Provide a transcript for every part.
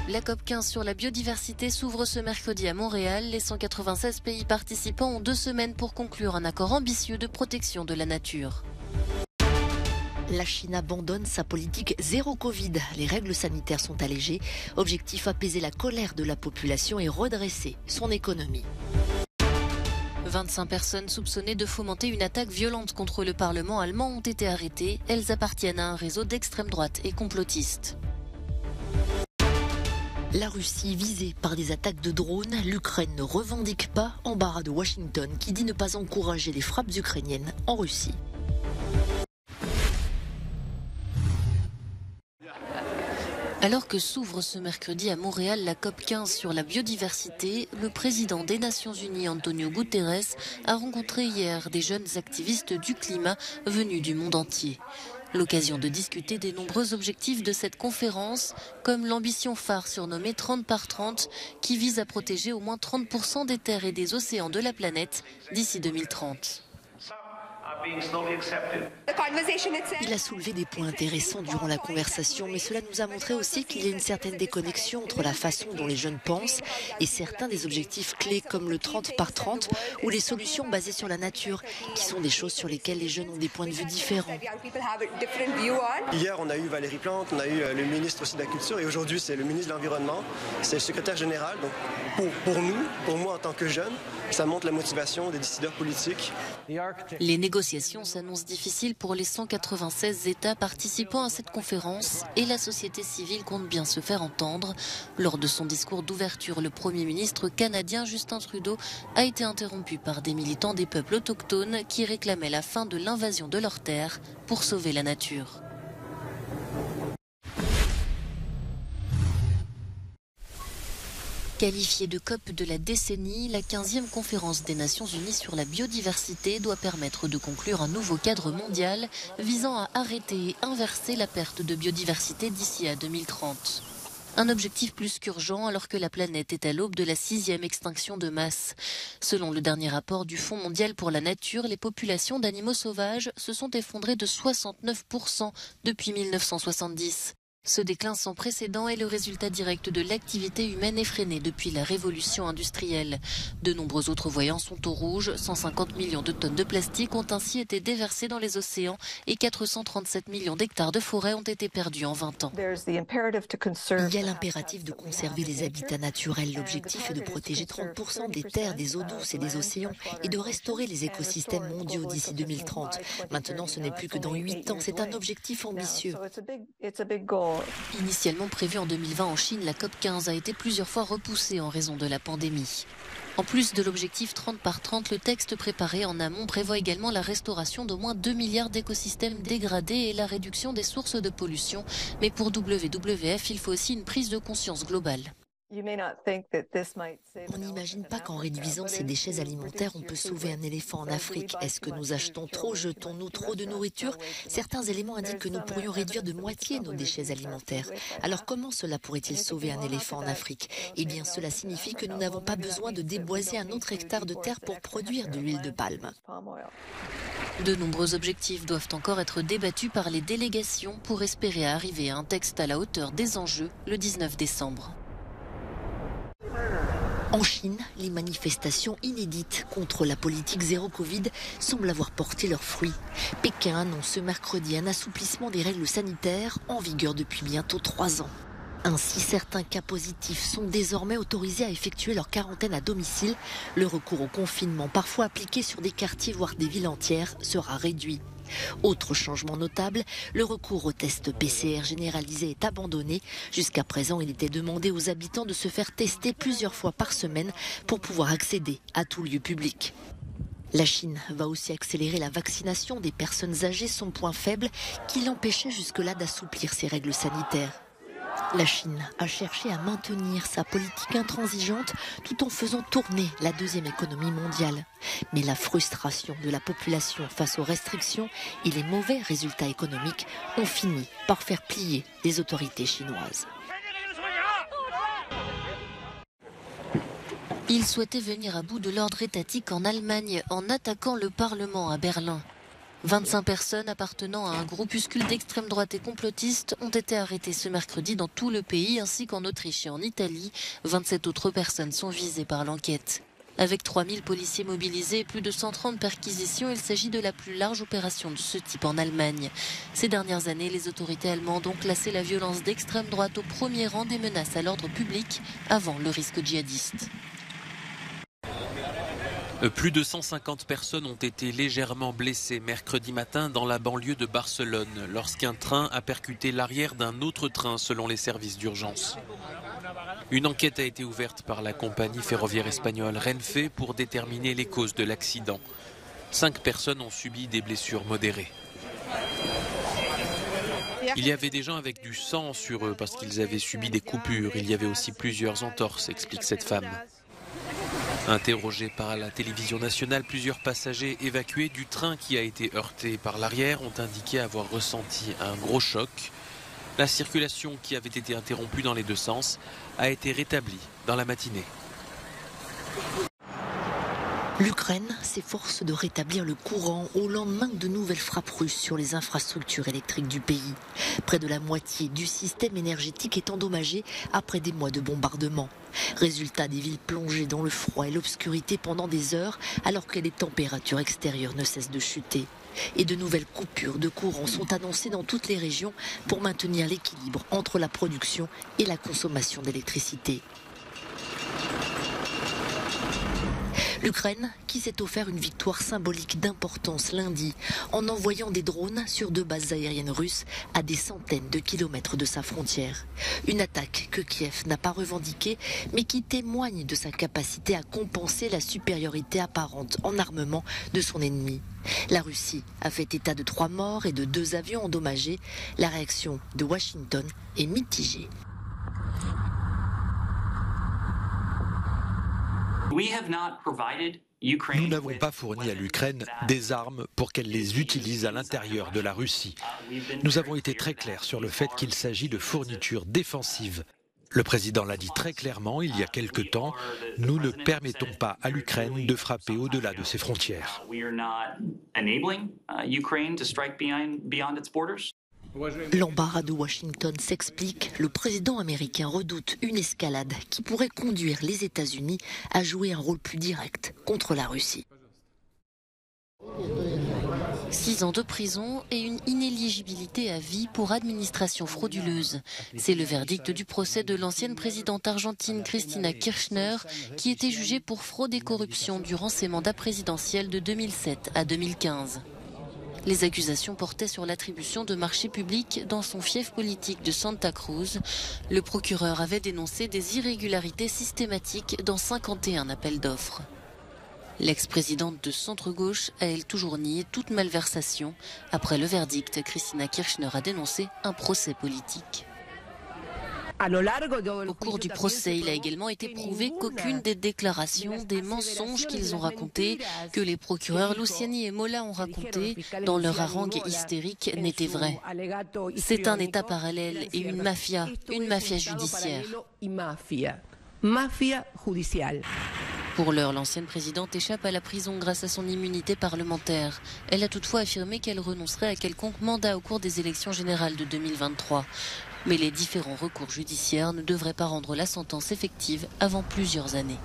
La COP15 sur la biodiversité s'ouvre ce mercredi à Montréal. Les 196 pays participants ont 2 semaines pour conclure un accord ambitieux de protection de la nature. La Chine abandonne sa politique zéro Covid. Les règles sanitaires sont allégées. Objectif apaiser la colère de la population et redresser son économie. 25 personnes soupçonnées de fomenter une attaque violente contre le Parlement allemand ont été arrêtées. Elles appartiennent à un réseau d'extrême droite et complotistes. La Russie visée par des attaques de drones. L'Ukraine ne revendique pas. Embarras de Washington qui dit ne pas encourager les frappes ukrainiennes en Russie. Alors que s'ouvre ce mercredi à Montréal la COP15 sur la biodiversité, le président des Nations Unies, Antonio Guterres, a rencontré hier des jeunes activistes du climat venus du monde entier. L'occasion de discuter des nombreux objectifs de cette conférence, comme l'ambition phare surnommée 30 par 30, qui vise à protéger au moins 30% des terres et des océans de la planète d'ici 2030. Il a soulevé des points intéressants durant la conversation, mais cela nous a montré aussi qu'il y a une certaine déconnexion entre la façon dont les jeunes pensent et certains des objectifs clés comme le 30 par 30 ou les solutions basées sur la nature, qui sont des choses sur lesquelles les jeunes ont des points de vue différents. Hier, on a eu Valérie Plante, on a eu le ministre aussi de la Culture et aujourd'hui, c'est le ministre de l'Environnement, c'est le secrétaire général. Donc pour moi en tant que jeune, ça montre la motivation des décideurs politiques. Les négociations s'annoncent difficiles pour les 196 États participant à cette conférence et la société civile compte bien se faire entendre. Lors de son discours d'ouverture, le Premier ministre canadien Justin Trudeau a été interrompu par des militants des peuples autochtones qui réclamaient la fin de l'invasion de leurs terres pour sauver la nature. Qualifiée de COP de la décennie, la 15e conférence des Nations Unies sur la biodiversité doit permettre de conclure un nouveau cadre mondial visant à arrêter et inverser la perte de biodiversité d'ici à 2030. Un objectif plus qu'urgent alors que la planète est à l'aube de la 6e extinction de masse. Selon le dernier rapport du Fonds mondial pour la nature, les populations d'animaux sauvages se sont effondrées de 69% depuis 1970. Ce déclin sans précédent est le résultat direct de l'activité humaine effrénée depuis la révolution industrielle. De nombreux autres voyants sont au rouge. 150 millions de tonnes de plastique ont ainsi été déversées dans les océans et 437 millions d'hectares de forêt ont été perdus en 20 ans. Il y a l'impératif de conserver les habitats naturels. L'objectif est de protéger 30% des terres, des eaux douces et des océans et de restaurer les écosystèmes mondiaux d'ici 2030. Maintenant, ce n'est plus que dans 8 ans. C'est un objectif ambitieux. Initialement prévue en 2020 en Chine, la COP15 a été plusieurs fois repoussée en raison de la pandémie. En plus de l'objectif 30 par 30, le texte préparé en amont prévoit également la restauration d'au moins 2 milliards d'écosystèmes dégradés et la réduction des sources de pollution. Mais pour WWF, il faut aussi une prise de conscience globale. On n'imagine pas qu'en réduisant ces déchets alimentaires, on peut sauver un éléphant en Afrique. Est-ce que nous achetons trop? Jetons-nous trop de nourriture? Certains éléments indiquent que nous pourrions réduire de moitié nos déchets alimentaires. Alors comment cela pourrait-il sauver un éléphant en Afrique? Eh bien, cela signifie que nous n'avons pas besoin de déboiser un autre hectare de terre pour produire de l'huile de palme. De nombreux objectifs doivent encore être débattus par les délégations pour espérer arriver à un texte à la hauteur des enjeux le 19 décembre. En Chine, les manifestations inédites contre la politique zéro Covid semblent avoir porté leurs fruits. Pékin annonce ce mercredi un assouplissement des règles sanitaires en vigueur depuis bientôt 3 ans. Ainsi, certains cas positifs sont désormais autorisés à effectuer leur quarantaine à domicile. Le recours au confinement, parfois appliqué sur des quartiers voire des villes entières, sera réduit. Autre changement notable, le recours au test PCR généralisé est abandonné. Jusqu'à présent, il était demandé aux habitants de se faire tester plusieurs fois par semaine pour pouvoir accéder à tout lieu public. La Chine va aussi accélérer la vaccination des personnes âgées, son point faible qui l'empêchait jusque-là d'assouplir ses règles sanitaires. La Chine a cherché à maintenir sa politique intransigeante tout en faisant tourner la deuxième économie mondiale. Mais la frustration de la population face aux restrictions et les mauvais résultats économiques ont fini par faire plier les autorités chinoises. Il souhaitait venir à bout de l'ordre étatique en Allemagne en attaquant le Parlement à Berlin. 25 personnes appartenant à un groupuscule d'extrême droite et complotistes ont été arrêtées ce mercredi dans tout le pays, ainsi qu'en Autriche et en Italie. 27 autres personnes sont visées par l'enquête. Avec 3000 policiers mobilisés et plus de 130 perquisitions, il s'agit de la plus large opération de ce type en Allemagne. Ces dernières années, les autorités allemandes ont classé la violence d'extrême droite au premier rang des menaces à l'ordre public, avant le risque djihadiste. Plus de 150 personnes ont été légèrement blessées mercredi matin dans la banlieue de Barcelone lorsqu'un train a percuté l'arrière d'un autre train selon les services d'urgence. Une enquête a été ouverte par la compagnie ferroviaire espagnole Renfe pour déterminer les causes de l'accident. 5 personnes ont subi des blessures modérées. Il y avait des gens avec du sang sur eux parce qu'ils avaient subi des coupures. Il y avait aussi plusieurs entorses, explique cette femme. Interrogés par la télévision nationale, plusieurs passagers évacués du train qui a été heurté par l'arrière ont indiqué avoir ressenti un gros choc. La circulation qui avait été interrompue dans les deux sens a été rétablie dans la matinée. L'Ukraine s'efforce de rétablir le courant au lendemain de nouvelles frappes russes sur les infrastructures électriques du pays. Près de la moitié du système énergétique est endommagé après des mois de bombardements. Résultat, des villes plongées dans le froid et l'obscurité pendant des heures alors que les températures extérieures ne cessent de chuter. Et de nouvelles coupures de courant sont annoncées dans toutes les régions pour maintenir l'équilibre entre la production et la consommation d'électricité. L'Ukraine qui s'est offert une victoire symbolique d'importance lundi en envoyant des drones sur 2 bases aériennes russes à des centaines de kilomètres de sa frontière. Une attaque que Kiev n'a pas revendiquée mais qui témoigne de sa capacité à compenser la supériorité apparente en armement de son ennemi. La Russie a fait état de 3 morts et de 2 avions endommagés. La réaction de Washington est mitigée. Nous n'avons pas fourni à l'Ukraine des armes pour qu'elle les utilise à l'intérieur de la Russie. Nous avons été très clairs sur le fait qu'il s'agit de fournitures défensives. Le président l'a dit très clairement il y a quelque temps, nous ne permettons pas à l'Ukraine de frapper au-delà de ses frontières. L'embarras de Washington s'explique. Le président américain redoute une escalade qui pourrait conduire les États-Unis à jouer un rôle plus direct contre la Russie. 6 ans de prison et une inéligibilité à vie pour administration frauduleuse. C'est le verdict du procès de l'ancienne présidente argentine Cristina Kirchner, qui était jugée pour fraude et corruption durant ses mandats présidentiels de 2007 à 2015. Les accusations portaient sur l'attribution de marchés publics dans son fief politique de Santa Cruz. Le procureur avait dénoncé des irrégularités systématiques dans 51 appels d'offres. L'ex-présidente de centre-gauche a elle toujours nié toute malversation. Après le verdict, Cristina Kirchner a dénoncé un procès politique. Au cours du procès, il a également été prouvé qu'aucune des déclarations, des mensonges qu'ils ont racontés, que les procureurs Luciani et Mola ont racontés dans leur harangue hystérique n'était vraie. C'est un État parallèle et une mafia judiciaire. Pour l'heure, l'ancienne présidente échappe à la prison grâce à son immunité parlementaire. Elle a toutefois affirmé qu'elle renoncerait à quelconque mandat au cours des élections générales de 2023. Mais les différents recours judiciaires ne devraient pas rendre la sentence effective avant plusieurs années.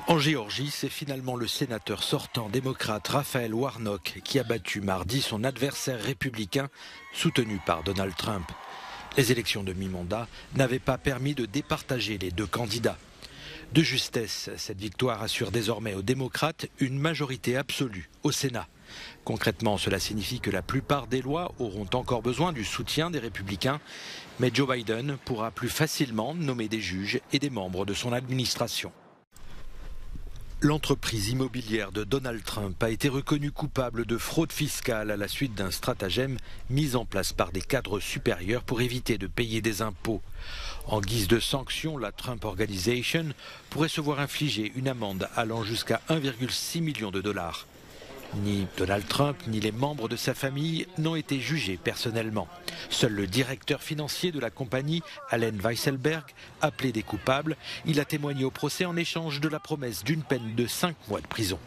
En Géorgie, c'est finalement le sénateur sortant démocrate Raphaël Warnock qui a battu mardi son adversaire républicain soutenu par Donald Trump. Les élections de mi-mandat n'avaient pas permis de départager les 2 candidats. De justesse, cette victoire assure désormais aux démocrates une majorité absolue au Sénat. Concrètement, cela signifie que la plupart des lois auront encore besoin du soutien des républicains, mais Joe Biden pourra plus facilement nommer des juges et des membres de son administration. L'entreprise immobilière de Donald Trump a été reconnue coupable de fraude fiscale à la suite d'un stratagème mis en place par des cadres supérieurs pour éviter de payer des impôts. En guise de sanction, la Trump Organization pourrait se voir infliger une amende allant jusqu'à 1,6 million de dollars. Ni Donald Trump, ni les membres de sa famille n'ont été jugés personnellement. Seul le directeur financier de la compagnie, Allen Weisselberg, a plaidé coupable. Il a témoigné au procès en échange de la promesse d'une peine de 5 mois de prison.